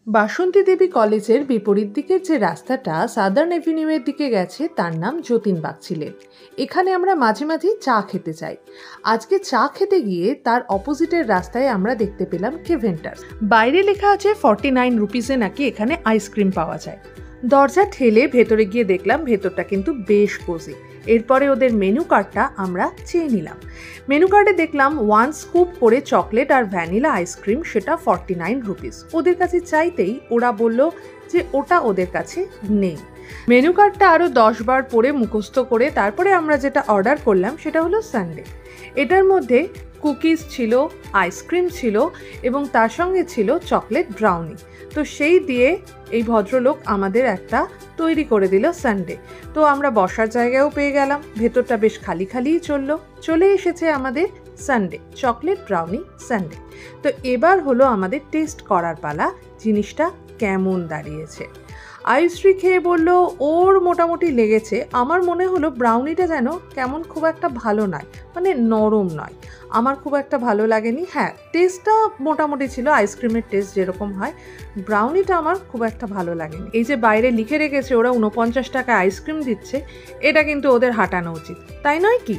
বাসন্তী দেবী কলেজের বিপরীত দিকের যে রাস্তাটা সাদার্ন এভিনিউয়ের দিকে গেছে তার নাম যতীনবাগ ছিলেন। এখানে আমরা মাঝে মাঝে চা খেতে যাই। আজকে চা খেতে গিয়ে তার অপোজিটের রাস্তায় আমরা দেখতে পেলাম কেভেন্টার। বাইরে লেখা আছে 49 রুপিসে নাকি এখানে আইসক্রিম পাওয়া যায়। দরজা ঠেলে ভেতরে গিয়ে দেখলাম ভেতরটা কিন্তু বেশ কোজি। এরপরে ওদের মেনু কার্ডটা আমরা চেয়ে নিলাম। মেনু কার্ডে দেখলাম 1 স্কুপ করে চকলেট আর ভ্যানিলা আইসক্রিম, সেটা 49 রুপিস। ওদের কাছে চাইতেই ওরা বলল যে ওটা ওদের কাছে নেই। মেনু কার্ডটা আরও 10 বার পড়ে মুখস্থ করে তারপরে আমরা যেটা অর্ডার করলাম সেটা হলো সানডে। এটার মধ্যে কুকিজ ছিল, আইসক্রিম ছিল এবং তার সঙ্গে ছিল চকলেট ব্রাউনি। তো সেই দিয়ে এই ভদ্রলোক আমাদের একটা তৈরি করে দিল সানডে। তো আমরা বসার জায়গাও পেয়ে গেলাম, ভেতরটা বেশ খালি খালিই চলে এসেছে আমাদের সানডে, চকলেট ব্রাউনি সানডে। তো এবার হলো আমাদের টেস্ট করার পালা, জিনিসটা কেমন দাঁড়িয়েছে। আয়ুশ্রী খেয়ে বলল ওর মোটামুটি লেগেছে। আমার মনে হলো ব্রাউনিটা যেন কেমন খুব একটা ভালো নয়, মানে নরম নয়, আমার খুব একটা ভালো লাগেনি। হ্যাঁ, টেস্টটা মোটামুটি ছিল, আইসক্রিমের টেস্ট যেরকম হয়। ব্রাউনিটা আমার খুব একটা ভালো লাগেনি। এই যে বাইরে লিখে রেখেছে ওরা 49 টাকা আইসক্রিম দিচ্ছে, এটা কিন্তু ওদের হাঁটানো উচিত, তাই নয় কি?